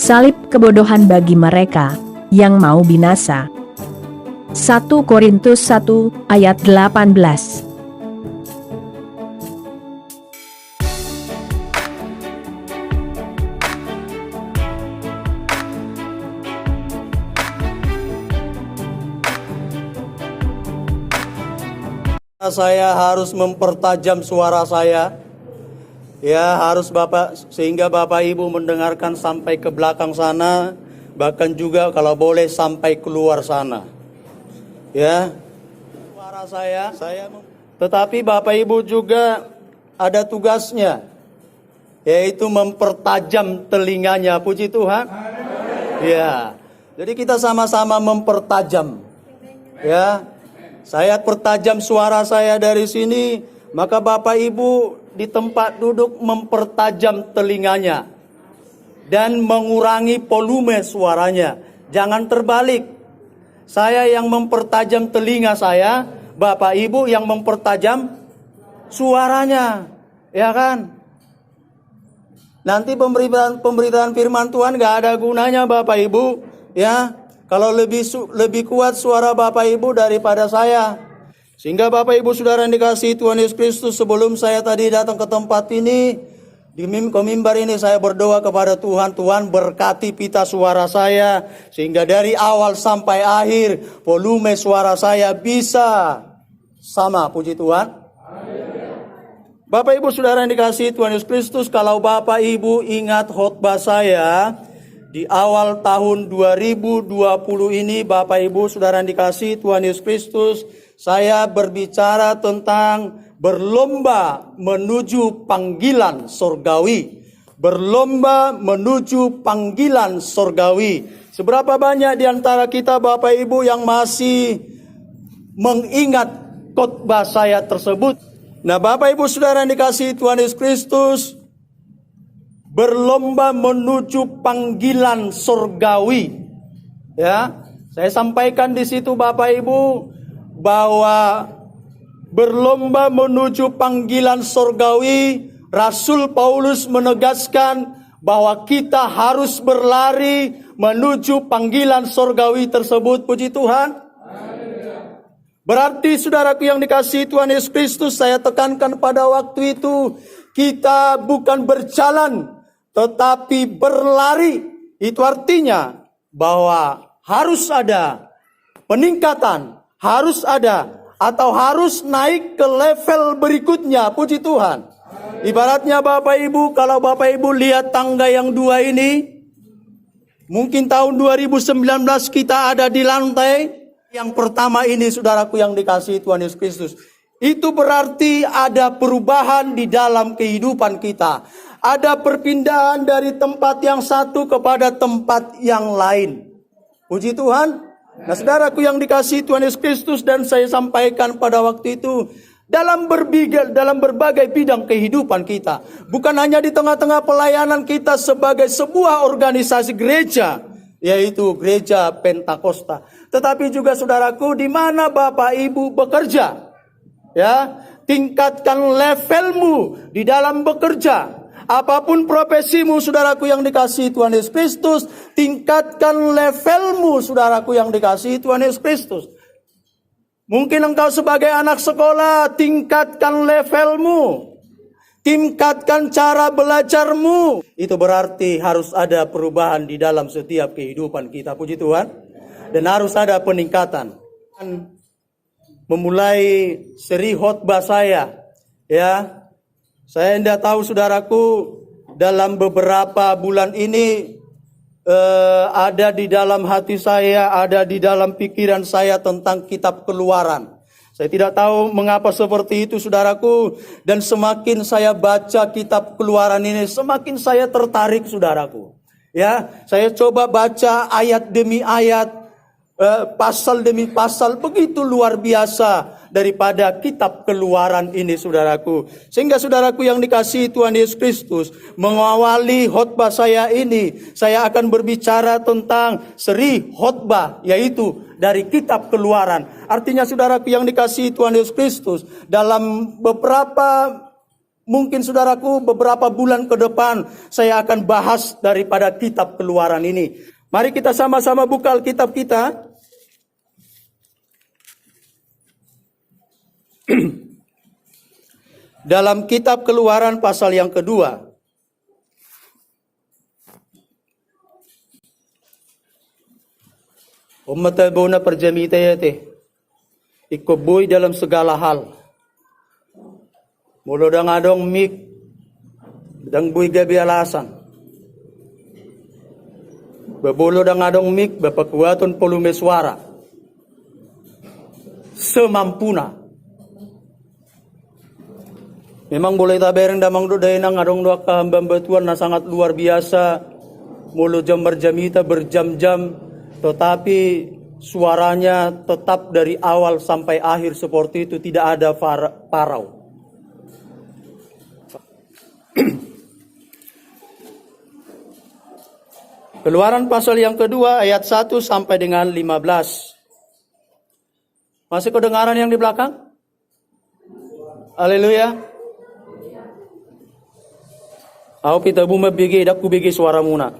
salib kebodohan bagi mereka yang mau binasa. 1 Korintus 1 ayat 18. Saya harus mempertajam suara saya, ya harus Bapak, sehingga Bapak Ibu mendengarkan sampai ke belakang sana, bahkan juga kalau boleh sampai keluar sana, ya suara saya. Tetapi Bapak Ibu juga ada tugasnya, yaitu mempertajam telinganya. Puji Tuhan. Ya, jadi kita sama-sama mempertajam, ya. Saya pertajam suara saya dari sini, maka Bapak Ibu di tempat duduk mempertajam telinganya dan mengurangi volume suaranya. Jangan terbalik. Saya yang mempertajam telinga saya, Bapak Ibu yang mempertajam suaranya, ya kan? Nanti pemberitaan firman Tuhan gak ada gunanya Bapak Ibu, ya. Kalau lebih kuat suara Bapak Ibu daripada saya. Sehingga Bapak Ibu Saudara yang dikasihi Tuhan Yesus Kristus, sebelum saya tadi datang ke tempat ini, di mimbar ini saya berdoa kepada Tuhan, Tuhan berkati pita suara saya, sehingga dari awal sampai akhir volume suara saya bisa sama. Puji Tuhan. Bapak Ibu Saudara yang dikasihi Tuhan Yesus Kristus, kalau Bapak Ibu ingat khotbah saya di awal tahun 2020 ini, Bapak Ibu Saudara yang dikasihi Tuhan Yesus Kristus, saya berbicara tentang berlomba menuju panggilan sorgawi. Berlomba menuju panggilan sorgawi. Seberapa banyak di antara kita Bapak Ibu yang masih mengingat khotbah saya tersebut? Nah, Bapak Ibu Saudara yang dikasihi Tuhan Yesus Kristus, berlomba menuju panggilan sorgawi. Ya, saya sampaikan di situ Bapak Ibu bahwa berlomba menuju panggilan sorgawi, Rasul Paulus menegaskan bahwa kita harus berlari menuju panggilan sorgawi tersebut. Puji Tuhan. Berarti saudaraku yang dikasihi Tuhan Yesus Kristus, saya tekankan pada waktu itu, kita bukan berjalan tetapi berlari. Itu artinya bahwa harus ada peningkatan, harus ada atau harus naik ke level berikutnya. Puji Tuhan. Ibaratnya Bapak Ibu, kalau Bapak Ibu lihat tangga yang dua ini, mungkin tahun 2019 kita ada di lantai yang pertama ini, saudaraku yang dikasihi Tuhan Yesus Kristus. Itu berarti ada perubahan di dalam kehidupan kita. Ada perpindahan dari tempat yang satu kepada tempat yang lain. Puji Tuhan. Nah, saudaraku yang dikasihi Tuhan Yesus Kristus, dan saya sampaikan pada waktu itu, dalam berbagai bidang kehidupan kita. Bukan hanya di tengah-tengah pelayanan kita sebagai sebuah organisasi gereja, yaitu gereja Pentakosta. Tetapi juga saudaraku, di mana Bapak Ibu bekerja. Ya, tingkatkan levelmu di dalam bekerja. Apapun profesimu, saudaraku yang dikasihi Tuhan Yesus Kristus, tingkatkan levelmu, saudaraku yang dikasihi Tuhan Yesus Kristus. Mungkin engkau sebagai anak sekolah, tingkatkan levelmu, tingkatkan cara belajarmu. Itu berarti harus ada perubahan di dalam setiap kehidupan kita. Puji Tuhan. Dan harus ada peningkatan. Memulai seri khotbah saya, ya. Saya tidak tahu saudaraku, dalam beberapa bulan ini ada di dalam hati saya, ada di dalam pikiran saya tentang kitab Keluaran. Saya tidak tahu mengapa seperti itu saudaraku, dan semakin saya baca kitab Keluaran ini, semakin saya tertarik saudaraku. Ya, saya coba baca ayat demi ayat, pasal demi pasal, begitu luar biasa daripada kitab Keluaran ini saudaraku. Sehingga saudaraku yang dikasihi Tuhan Yesus Kristus, mengawali khotbah saya ini, saya akan berbicara tentang seri khotbah, yaitu dari kitab Keluaran. Artinya saudaraku yang dikasihi Tuhan Yesus Kristus, dalam beberapa Mungkin saudaraku beberapa bulan ke depan saya akan bahas daripada kitab Keluaran ini. Mari kita sama-sama buka Alkitab kita. Dalam kitab Keluaran pasal yang kedua. Umat na perjamita yate. Ikoboy dalam segala hal. Mulo dang adong mik. Dang buy gabi alasan. Babulo dang adong mik. Bapakuaton pulume suara. Semampuna. Memang boleh tabereng damang do dahil nang adong dua kahambang batuan na sangat luar biasa. Mulo jam berjamita berjam-jam. Tetapi suaranya tetap dari awal sampai akhir seperti itu, tidak ada parau. Keluaran pasal yang kedua ayat 1 sampai dengan 15. Masih kedengaran yang di belakang? Haleluya. Aku kita buma bigi, dak ku bigi suara muna.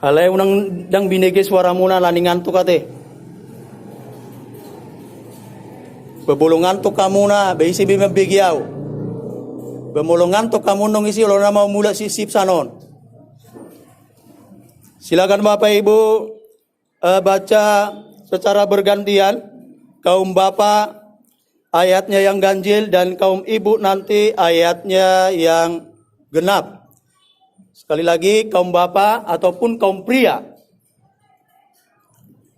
Alay unang dang binigi suara muna laningan tu kate. Bebulungan tu kamu na, beisi bima bigiaw. Bemulungan tu kamu nong isi lo na mau mula sisip sanon. Silakan Bapak Ibu baca secara bergantian. Kaum Bapak ayatnya yang ganjil dan kaum Ibu nanti ayatnya yang genap. Sekali lagi, kaum bapak ataupun kaum pria.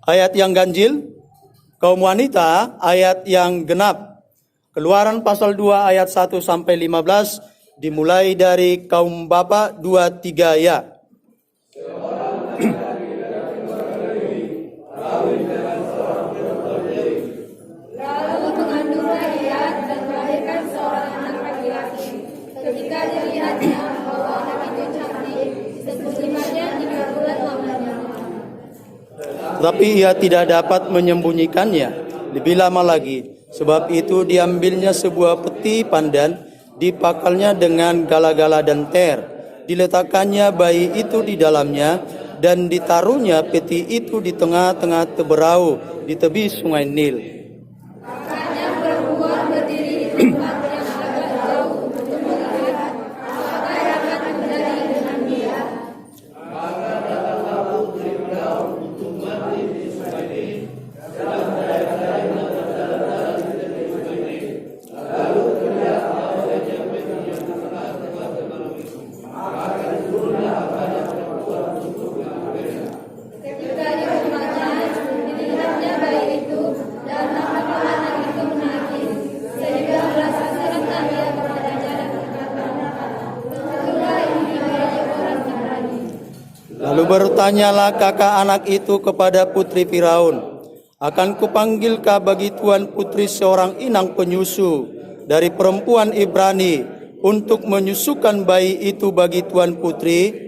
Ayat yang ganjil, kaum wanita, ayat yang genap. Keluaran pasal 2 ayat 1 sampai 15, dimulai dari kaum bapak 2-3 ya. Lalu mengandunglah ia dan melahirkan seorang anak laki-laki. Ketika dilihatnya bahwa anak itu cantik, sesungguhnya 3 bulan lamanya. Tetapi ia tidak dapat menyembunyikannya lebih lama lagi. Sebab itu diambilnya sebuah peti pandan, dipakalnya dengan gala-gala dan ter. Diletakkannya bayi itu di dalamnya, dan ditaruhnya peti itu di tengah-tengah teberau di tepi sungai Nil. Makanya perempuan berdiri di tempat yang agak jauh untuk melihat apakah dapat menjadi dengan dia. Ketika dibukanya, dilihatnya bayi itu dan apakah anak itu menangis, sehingga belas kasihan dia kepadanya dan berkata, tentulah ini bayi orang Ibrani. Lalu bertanyalah kakak anak itu kepada putri Firaun, akan kupanggilkah bagi tuan putri seorang inang penyusu dari perempuan Ibrani untuk menyusukan bayi itu bagi tuan putri?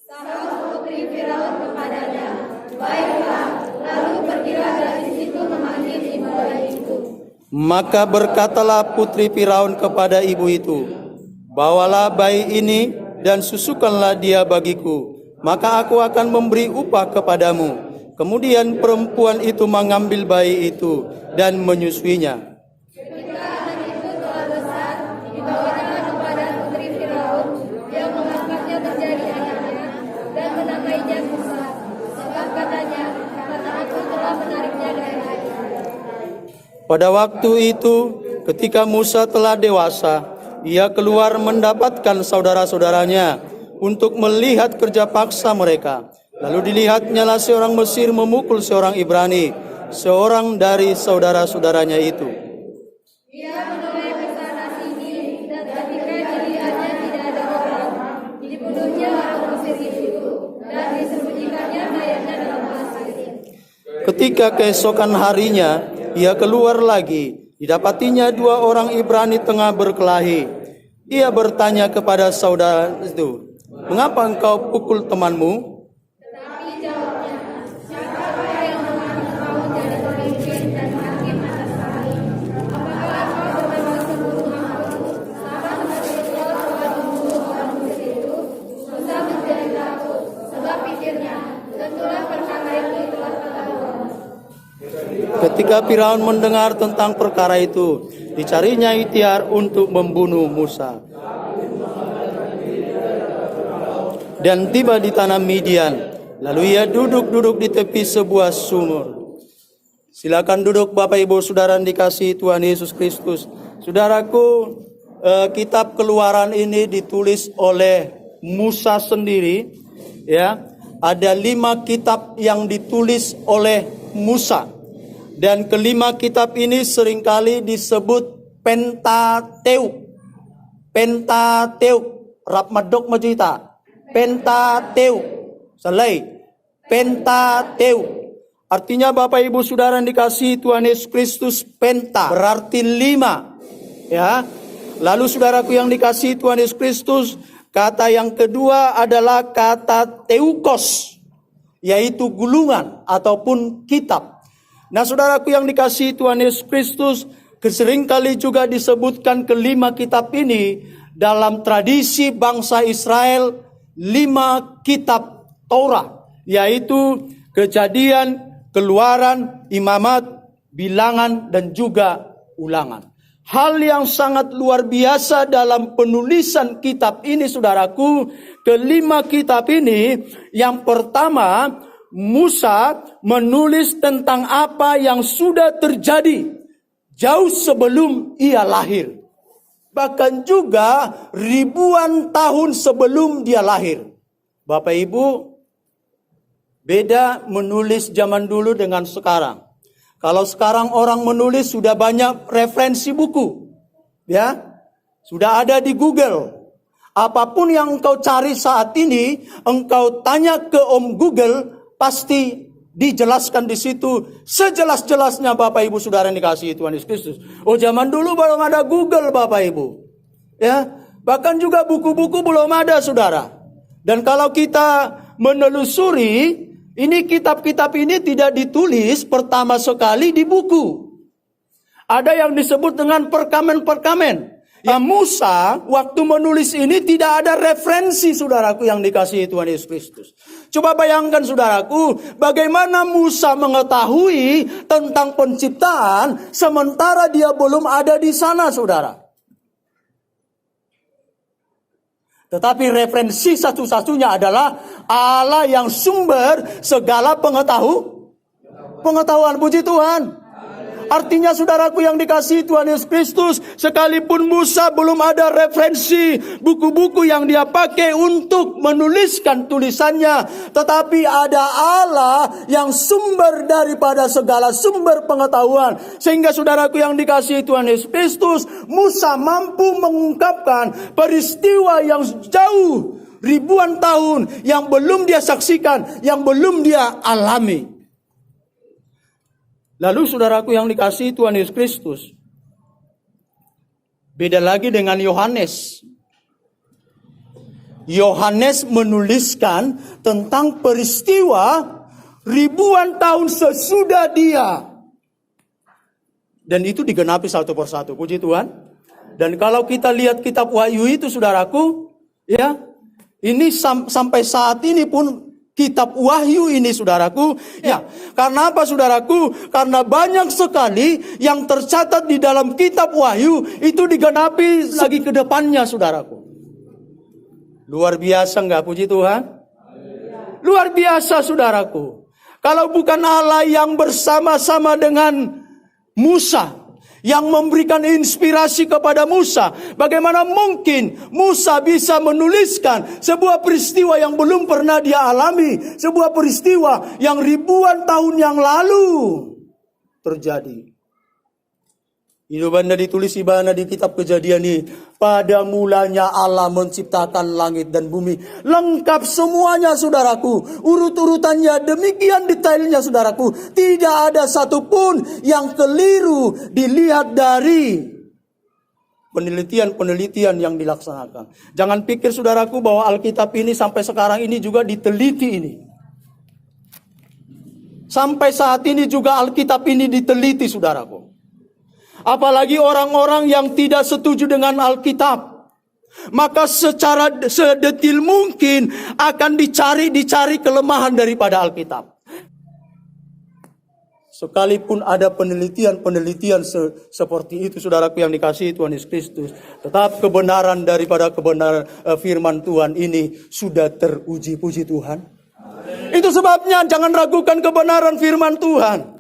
Sahut putri Firaun kepadanya, baiklah, lalu pergilah dari situ memanggil ibu bayi itu. Maka berkatalah putri Firaun kepada ibu itu, bawalah bayi ini dan susukanlah dia bagiku, maka aku akan memberi upah kepadamu. Kemudian perempuan itu mengambil bayi itu dan menyusuinya. Ketika anak itu telah besar, dibawanya kepada putri Firaun yang mengangkatnya menjadi anaknya dan menamainya Musa. Sebab katanya, karena aku telah menariknya dari air. Pada waktu itu, ketika Musa telah dewasa, ia keluar mendapatkan saudara-saudaranya untuk melihat kerja paksa mereka. Lalu dilihatnyalah seorang Mesir memukul seorang Ibrani, seorang dari saudara-saudaranya itu. Ia menoleh ke sana sini, dan ketika dilihatnya tidak ada orang, dibunuhnya orang Mesir itu, dan disembunyikannya mayatnya dalam pasir. Ketika keesokan harinya, ia keluar lagi. Didapatinya 2 orang Ibrani tengah berkelahi. Ia bertanya kepada saudara itu, mengapa engkau pukul temanmu? Tetapi jawabnya, siapakah yang memang engkau jadi pemimpin dan hakim atas kami? Apakah Ketika Firaun mendengar tentang perkara itu, dicarinya ikhtiar untuk membunuh Musa. Dan tiba di tanah Midian, lalu ia duduk-duduk di tepi sebuah sumur. Silakan duduk Bapak Ibu Saudara yang dikasihi Tuhan Yesus Kristus. Saudaraku, kitab Keluaran ini ditulis oleh Musa sendiri, ya. Ada 5 kitab yang ditulis oleh Musa. Dan kelima kitab ini seringkali disebut Pentateuk. Pentateuk. Rapmadok majita. Pentateuk. Selai. Pentateuk. Artinya Bapak Ibu Saudara yang dikasihi Tuhan Yesus Kristus, penta berarti 5. Ya. Lalu saudaraku yang dikasihi Tuhan Yesus Kristus, kata yang kedua adalah kata teukos, yaitu gulungan ataupun kitab. Nah saudaraku yang dikasihi Tuhan Yesus Kristus, seringkali juga disebutkan kelima kitab ini dalam tradisi bangsa Israel 5 kitab Torah, yaitu Kejadian, Keluaran, Imamat, Bilangan, dan juga Ulangan. Hal yang sangat luar biasa dalam penulisan kitab ini saudaraku, kelima kitab ini, yang pertama Musa menulis tentang apa yang sudah terjadi jauh sebelum ia lahir. Bahkan juga ribuan tahun sebelum dia lahir. Bapak Ibu, beda menulis zaman dulu dengan sekarang. Kalau sekarang orang menulis sudah banyak referensi buku. Ya. Sudah ada di Google. Apapun yang engkau cari saat ini, engkau tanya ke Om Google, pasti dijelaskan di situ sejelas-jelasnya Bapak Ibu Saudara yang dikasihi Tuhan Yesus Kristus. Oh, zaman dulu belum ada Google Bapak Ibu. Ya. Bahkan juga buku-buku belum ada Saudara. Dan kalau kita menelusuri, ini kitab-kitab ini tidak ditulis pertama sekali di buku. Ada yang disebut dengan perkamen-perkamen. Ya, Musa waktu menulis ini tidak ada referensi saudaraku yang dikasihi Tuhan Yesus Kristus. Coba bayangkan saudaraku, bagaimana Musa mengetahui tentang penciptaan sementara dia belum ada di sana saudara. Tetapi referensi satu-satunya adalah Allah yang sumber segala pengetahuan. Puji Tuhan. Artinya saudaraku yang dikasihi Tuhan Yesus Kristus, sekalipun Musa belum ada referensi buku-buku yang dia pakai untuk menuliskan tulisannya, tetapi ada Allah yang sumber daripada segala sumber pengetahuan. Sehingga saudaraku yang dikasihi Tuhan Yesus Kristus, Musa mampu mengungkapkan peristiwa yang jauh ribuan tahun yang belum dia saksikan, yang belum dia alami. Lalu saudaraku yang dikasihi Tuhan Yesus Kristus, beda lagi dengan Yohanes. Yohanes menuliskan tentang peristiwa ribuan tahun sesudah dia. Dan itu digenapi satu persatu, puji Tuhan. Dan kalau kita lihat kitab Wahyu itu saudaraku, ya, ini sampai saat ini pun kitab Wahyu ini saudaraku, ya. Karena apa saudaraku? Karena banyak sekali yang tercatat di dalam kitab Wahyu itu digenapi lagi ke depannya saudaraku. Luar biasa enggak, puji Tuhan? Luar biasa saudaraku. Kalau bukan Allah yang bersama-sama dengan Musa, yang memberikan inspirasi kepada Musa, bagaimana mungkin Musa bisa menuliskan sebuah peristiwa yang belum pernah dia alami, sebuah peristiwa yang ribuan tahun yang lalu terjadi. Hidup Anda ditulis ibana di kitab Kejadian ini. Pada mulanya Allah menciptakan langit dan bumi. Lengkap semuanya saudaraku. Urut-urutannya demikian detailnya saudaraku. Tidak ada satupun yang keliru dilihat dari penelitian-penelitian yang dilaksanakan. Jangan pikir saudaraku bahwa Alkitab ini sampai sekarang ini juga diteliti ini. Sampai saat ini juga Alkitab ini diteliti saudaraku. Apalagi orang-orang yang tidak setuju dengan Alkitab, maka secara sedetil mungkin akan dicari kelemahan daripada Alkitab. Sekalipun ada penelitian-penelitian seperti itu, saudaraku yang dikasihi Tuhan Yesus Kristus, tetap kebenaran daripada kebenaran firman Tuhan ini sudah teruji, puji Tuhan. Itu sebabnya jangan ragukan kebenaran firman Tuhan.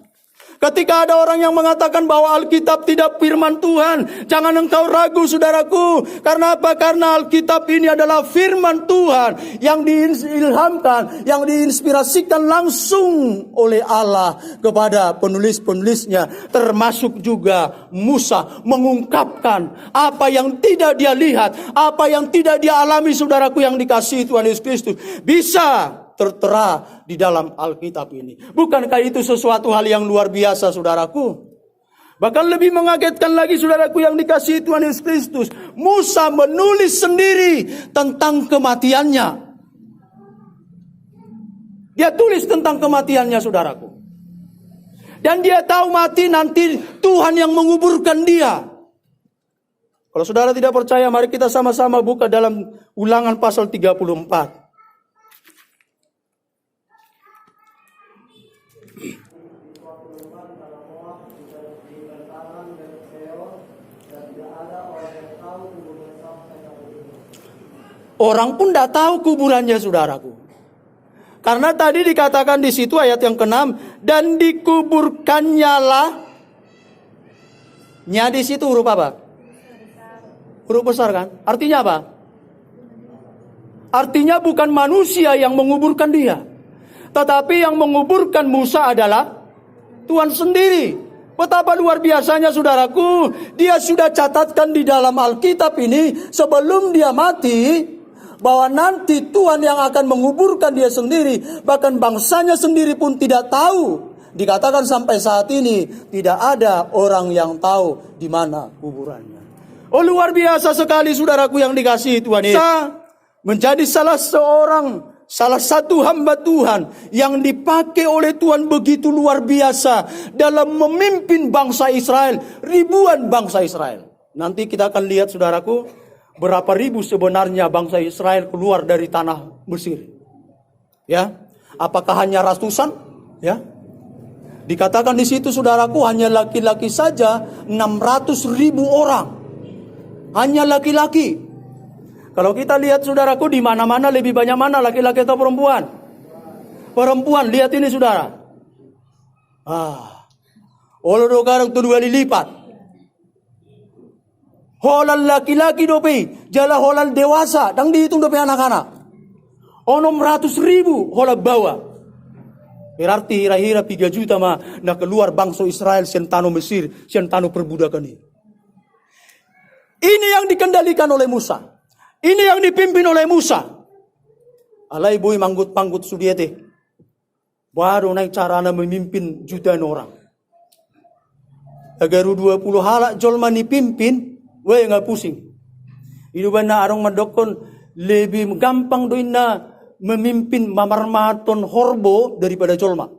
Ketika ada orang yang mengatakan bahwa Alkitab tidak firman Tuhan, jangan engkau ragu, saudaraku. Karena apa? Karena Alkitab ini adalah firman Tuhan yang diilhamkan, yang diinspirasikan langsung oleh Allah kepada penulis-penulisnya. Termasuk juga Musa mengungkapkan apa yang tidak dia lihat, apa yang tidak dia alami, saudaraku yang dikasihi Tuhan Yesus Kristus. Bisa tertera di dalam Alkitab ini. Bukankah itu sesuatu hal yang luar biasa, saudaraku? Bahkan lebih mengagetkan lagi, saudaraku yang dikasihi Tuhan Yesus Kristus, Musa menulis sendiri tentang kematiannya. Dia tulis tentang kematiannya, saudaraku. Dan dia tahu mati nanti Tuhan yang menguburkan dia. Kalau saudara tidak percaya, mari kita sama-sama buka dalam Ulangan pasal 34. Orang pun tidak tahu kuburannya, saudaraku. Karena tadi dikatakan di situ ayat yang ke-6, dan dikuburkannya lah. Nya di situ huruf apa? Huruf besar kan? Artinya apa? Artinya bukan manusia yang menguburkan dia, tetapi yang menguburkan Musa adalah Tuhan sendiri. Betapa luar biasanya, saudaraku. Dia sudah catatkan di dalam Alkitab ini sebelum dia mati, bahwa nanti Tuhan yang akan menguburkan dia sendiri. Bahkan bangsanya sendiri pun tidak tahu. Dikatakan sampai saat ini tidak ada orang yang tahu di mana kuburannya. Oh, luar biasa sekali, saudaraku yang dikasihi Tuhan Yesus. Menjadi salah satu hamba Tuhan yang dipakai oleh Tuhan begitu luar biasa dalam memimpin bangsa Israel, ribuan bangsa Israel. Nanti kita akan lihat, saudaraku, berapa ribu sebenarnya bangsa Israel keluar dari tanah Mesir. Ya, apakah hanya ratusan? Ya, dikatakan di situ, saudaraku, hanya laki-laki saja 600.000 orang. Hanya laki-laki. Kalau kita lihat, saudaraku, di mana-mana lebih banyak mana, laki-laki atau perempuan? Perempuan. Lihat ini, saudara. Oleh dokarang itu 2 kali lipat. Holal laki-laki dope, jala holal dewasa, dan dihitung dope anak-anak. 600.000 holal bawa. Berarti kira-kira 3 juta na keluar bangsa Israel sentano Mesir, sentano perbudakan ini. Ini yang dikendalikan oleh Musa. Ini yang dipimpin oleh Musa. Alai boy manggut-manggut sudiete. Baru naik carana memimpin jutaan orang. Agar 20 halak jolma dipimpin, weh nggak pusing. Itu benar arong madokon lebih gampang doina memimpin mamarmaton horbo daripada jolma.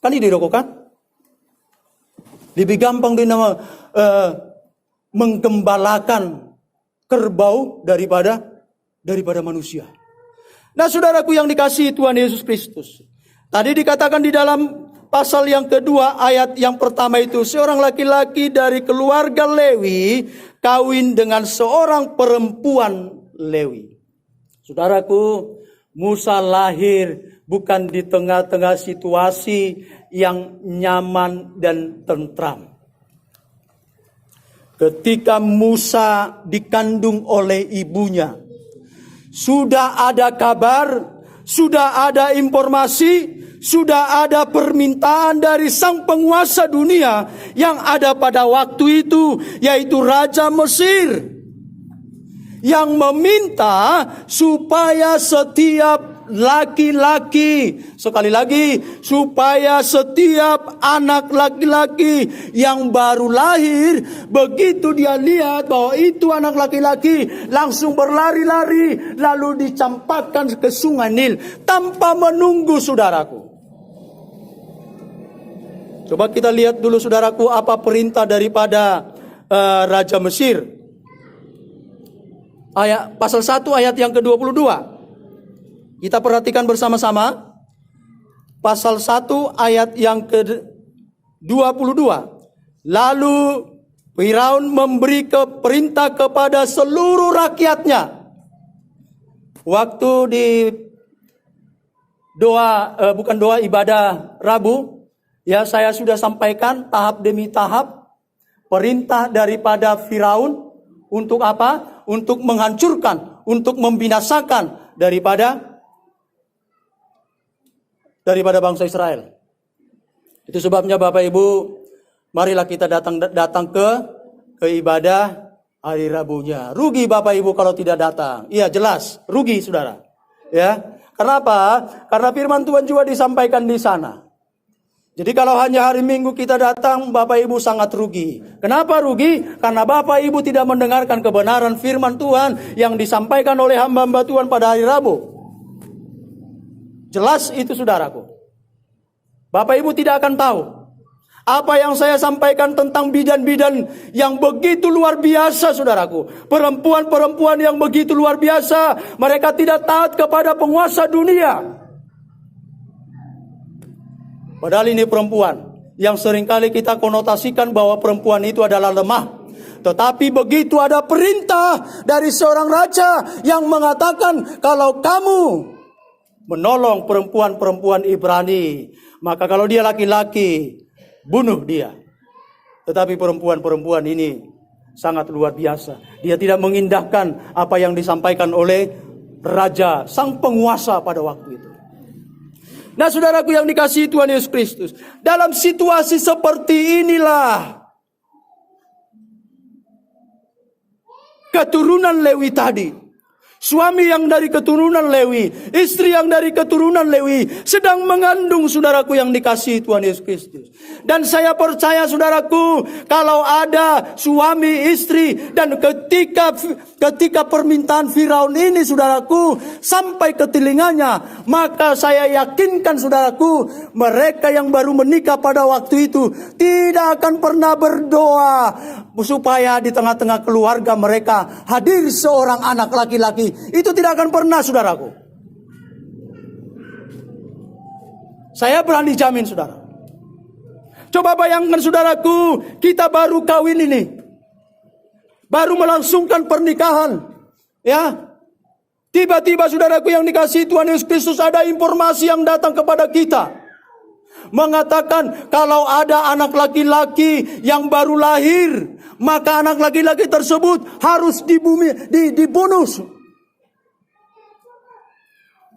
Kan ide kan? Lebih gampang doina menggembalakan kerbau daripada manusia. Nah, saudaraku yang dikasihi Tuhan Yesus Kristus. Tadi dikatakan di dalam pasal yang kedua, ayat yang pertama itu, seorang laki-laki dari keluarga Lewi kawin dengan seorang perempuan Lewi. Saudaraku, Musa lahir bukan di tengah-tengah situasi yang nyaman dan tentram. Ketika Musa dikandung oleh ibunya, sudah ada kabar, sudah ada informasi, sudah ada permintaan dari sang penguasa dunia yang ada pada waktu itu, yaitu Raja Mesir, yang meminta supaya setiap laki-laki, sekali lagi, supaya setiap anak laki-laki yang baru lahir, begitu dia lihat bahwa itu anak laki-laki, langsung berlari-lari lalu dicampakkan ke sungai Nil tanpa menunggu, saudaraku. Coba kita lihat dulu, saudaraku, apa perintah daripada Raja Mesir. Ayat pasal 1 ayat yang ke-22. Kita perhatikan bersama-sama. pasal 1 ayat yang ke-22. Lalu Firaun memberi perintah kepada seluruh rakyatnya. Waktu di ibadah Rabu, ya saya sudah sampaikan tahap demi tahap perintah daripada Firaun untuk apa? Untuk menghancurkan, untuk membinasakan daripada bangsa Israel. Itu sebabnya Bapak Ibu, marilah kita datang ke ibadah hari Rabunya. Rugi Bapak Ibu kalau tidak datang. Iya jelas, rugi saudara. Ya, kenapa? Karena firman Tuhan juga disampaikan di sana. Jadi kalau hanya hari Minggu kita datang, Bapak Ibu sangat rugi. Kenapa rugi? Karena Bapak Ibu tidak mendengarkan kebenaran firman Tuhan yang disampaikan oleh hamba-hamba Tuhan pada hari Rabu. Jelas itu saudaraku. Bapak Ibu tidak akan tahu apa yang saya sampaikan tentang bidan-bidan yang begitu luar biasa saudaraku. Perempuan-perempuan yang begitu luar biasa. Mereka tidak taat kepada penguasa dunia. Padahal ini perempuan yang seringkali kita konotasikan bahwa perempuan itu adalah lemah. Tetapi begitu ada perintah dari seorang raja yang mengatakan kalau kamu menolong perempuan-perempuan Ibrani, maka kalau dia laki-laki, bunuh dia. Tetapi perempuan-perempuan ini sangat luar biasa. Dia tidak mengindahkan apa yang disampaikan oleh raja, sang penguasa pada waktu itu. Nah saudaraku yang dikasihi Tuhan Yesus Kristus, dalam situasi seperti inilah keturunan Lewi tadi, suami yang dari keturunan Lewi, istri yang dari keturunan Lewi sedang mengandung saudaraku yang dikasihi Tuhan Yesus Kristus. Dan saya percaya saudaraku, kalau ada suami istri dan ketika permintaan Firaun ini saudaraku sampai ke telinganya, maka saya yakinkan saudaraku, mereka yang baru menikah pada waktu itu tidak akan pernah berdoa supaya di tengah-tengah keluarga mereka hadir seorang anak laki-laki. Itu tidak akan pernah saudaraku. Saya berani jamin saudara. Coba bayangkan saudaraku, kita baru kawin ini, baru melangsungkan pernikahan, ya. Tiba-tiba saudaraku yang dikasihi Tuhan Yesus Kristus, ada informasi yang datang kepada kita, mengatakan kalau ada anak laki-laki yang baru lahir, maka anak laki-laki tersebut harus dibunuh.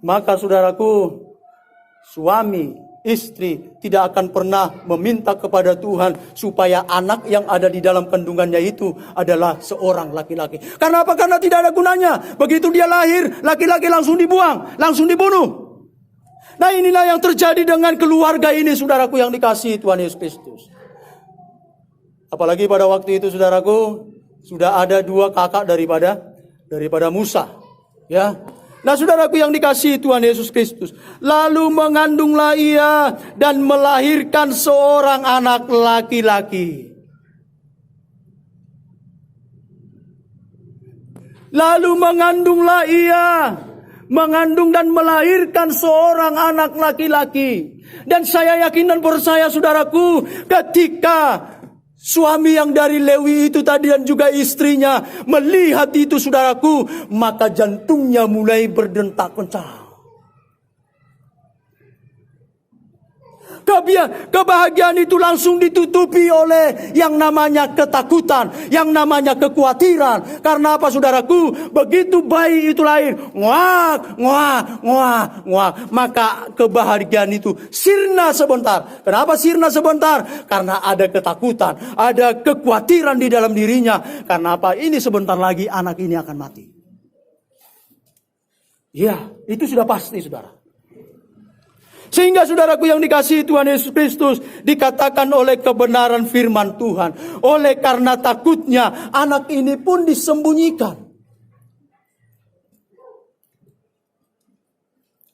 Maka saudaraku, suami istri tidak akan pernah meminta kepada Tuhan supaya anak yang ada di dalam kandungannya itu adalah seorang laki-laki. Karena apa? Karena tidak ada gunanya. Begitu dia lahir, laki-laki langsung dibuang, langsung dibunuh. Nah inilah yang terjadi dengan keluarga ini saudaraku yang dikasihi Tuhan Yesus Kristus. Apalagi pada waktu itu saudaraku, sudah ada 2 kakak daripada Musa, ya. Nah saudaraku yang dikasihi Tuhan Yesus Kristus, lalu mengandunglah ia dan melahirkan seorang anak laki-laki. Lalu mengandunglah ia, mengandung dan melahirkan seorang anak laki-laki. Dan saya yakin dan percaya saudaraku, ketika suami yang dari Lewi itu tadi dan juga istrinya melihat itu saudaraku, maka jantungnya mulai berdetak kencang. Kebahagiaan itu langsung ditutupi oleh yang namanya ketakutan, yang namanya kekhawatiran. Karena apa saudaraku? Begitu bayi itu lahir, nguak, nguak, nguak, nguak, maka kebahagiaan itu sirna sebentar. Kenapa sirna sebentar? Karena ada ketakutan, ada kekhawatiran di dalam dirinya. Karena apa? Ini sebentar lagi anak ini akan mati. Ya, itu sudah pasti saudara. Sehingga saudaraku yang dikasihi Tuhan Yesus Kristus, dikatakan oleh kebenaran firman Tuhan, oleh karena takutnya anak ini pun disembunyikan.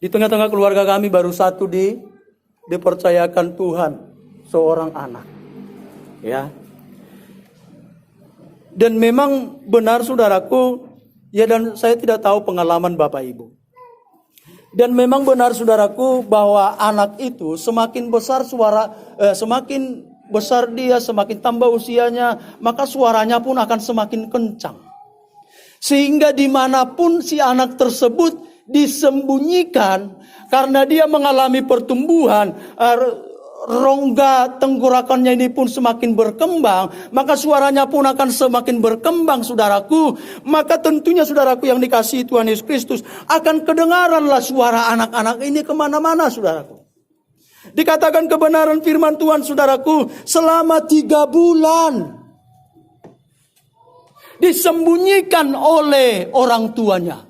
Di tengah-tengah keluarga kami baru satu dipercayakan Tuhan seorang anak, ya. Dan memang benar saudaraku, ya, dan saya tidak tahu pengalaman Bapak Ibu. Dan memang benar saudaraku bahwa anak itu semakin besar semakin besar dia, semakin tambah usianya, maka suaranya pun akan semakin kencang. Sehingga dimanapun si anak tersebut disembunyikan, karena dia mengalami pertumbuhan, rongga tenggorokannya ini pun semakin berkembang, maka suaranya pun akan semakin berkembang saudaraku. Maka tentunya saudaraku yang dikasihi Tuhan Yesus Kristus, akan kedengaranlah suara anak-anak ini kemana-mana saudaraku. Dikatakan kebenaran firman Tuhan saudaraku, selama 3 bulan disembunyikan oleh orang tuanya.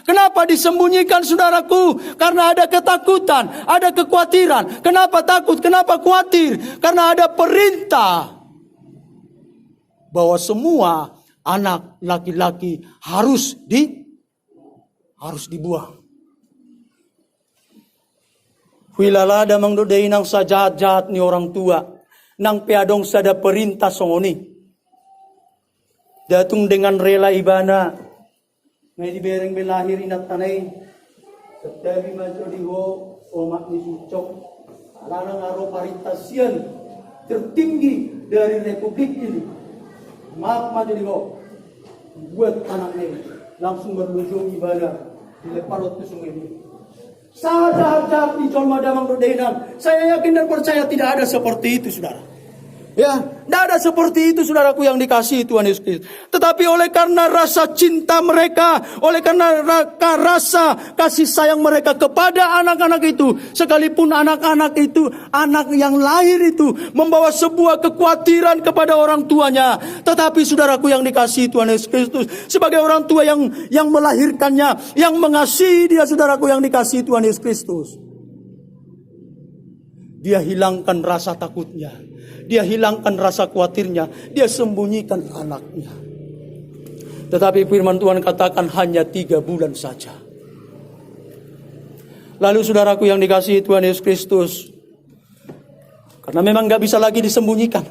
Kenapa disembunyikan saudaraku? Karena ada ketakutan, ada kekhawatiran. Kenapa takut? Kenapa khawatir? Karena ada perintah bahwa semua anak laki-laki harus dibuang. Wilala damang dodei nang sajahat-jahat ni orang tua, nang peadong sada perintah songoni. Datung dengan rela ibana, ngay di bereng belahir inat tanay, setabi majo diho, omak ni sucok, alanang aro parintasian tertinggi dari republik ini. Maaf majo diho, buat anaknya langsung berlujung ibadah di leparot ke sungai ini. Sahaja di colma damang dodenang. Saya yakin dan percaya tidak ada seperti itu saudara. Ya, tidak ada seperti itu saudaraku yang dikasihi Tuhan Yesus Kristus. Tetapi oleh karena rasa cinta mereka, oleh karena rasa kasih sayang mereka kepada anak-anak itu, sekalipun anak-anak itu, anak yang lahir itu membawa sebuah kekhawatiran kepada orang tuanya, tetapi saudaraku yang dikasihi Tuhan Yesus Kristus, sebagai orang tua yang melahirkannya, yang mengasihi dia, saudaraku yang dikasihi Tuhan Yesus Kristus, dia hilangkan rasa takutnya, dia hilangkan rasa khawatirnya, dia sembunyikan anaknya. Tetapi firman Tuhan katakan hanya 3 bulan saja. Lalu saudaraku yang dikasihi Tuhan Yesus Kristus, karena memang gak bisa lagi disembunyikan.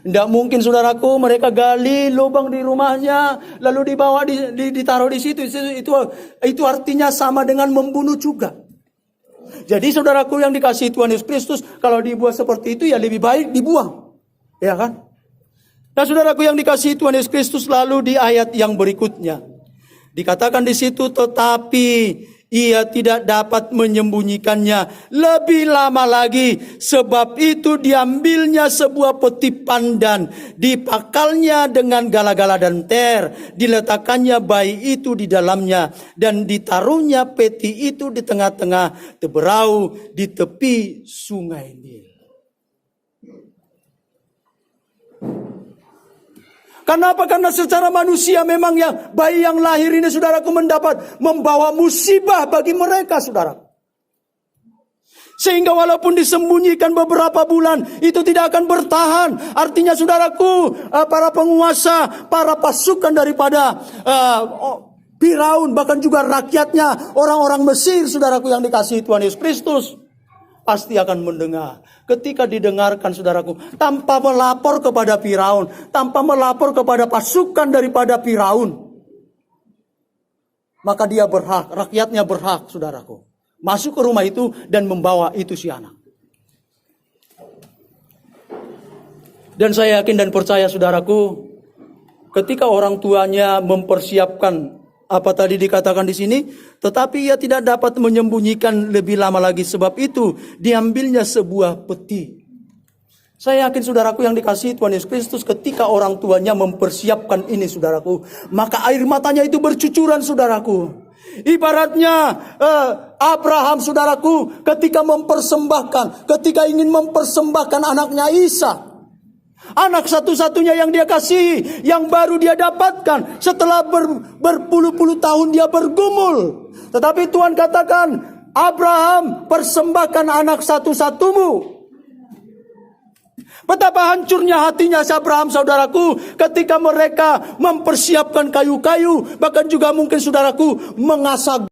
Tidak mungkin saudaraku mereka gali lubang di rumahnya, lalu dibawa ditaruh di situ. Itu artinya sama dengan membunuh juga. Jadi saudaraku yang dikasihi Tuhan Yesus Kristus, kalau dibuat seperti itu ya lebih baik dibuang. Ya kan? Nah saudaraku yang dikasihi Tuhan Yesus Kristus, lalu di ayat yang berikutnya dikatakan di situ, tetapi ia tidak dapat menyembunyikannya lebih lama lagi. Sebab itu diambilnya sebuah peti pandan, dipakalnya dengan gala-gala dan ter, diletakkannya bayi itu di dalamnya, dan ditaruhnya peti itu di tengah-tengah teberau di tepi sungai Nil. Kenapa? Karena secara manusia memang bayi yang lahir ini saudaraku membawa musibah bagi mereka saudara. Sehingga walaupun disembunyikan beberapa bulan, itu tidak akan bertahan. Artinya saudaraku, para penguasa, para pasukan daripada Firaun, bahkan juga rakyatnya, orang-orang Mesir, saudaraku yang dikasihi Tuhan Yesus Kristus, pasti akan mendengar. Ketika didengarkan saudaraku, tanpa melapor kepada Firaun, tanpa melapor kepada pasukan daripada Firaun, maka dia berhak, rakyatnya berhak saudaraku, masuk ke rumah itu dan membawa itu si anak. Dan saya yakin dan percaya saudaraku, ketika orang tuanya mempersiapkan apa tadi dikatakan di sini, tetapi ia tidak dapat menyembunyikan lebih lama lagi, sebab itu diambilnya sebuah peti. Saya yakin saudaraku yang dikasihi Tuhan Yesus Kristus, ketika orang tuanya mempersiapkan ini saudaraku, maka air matanya itu bercucuran saudaraku. Ibaratnya Abraham saudaraku ketika ingin mempersembahkan anaknya Ishak, anak satu-satunya yang dia kasihi, yang baru dia dapatkan setelah berpuluh-puluh tahun dia bergumul. Tetapi Tuhan katakan, Abraham, persembahkan anak satu-satumu. Betapa hancurnya hatinya si Abraham saudaraku, ketika mereka mempersiapkan kayu-kayu, bahkan juga mungkin saudaraku mengasah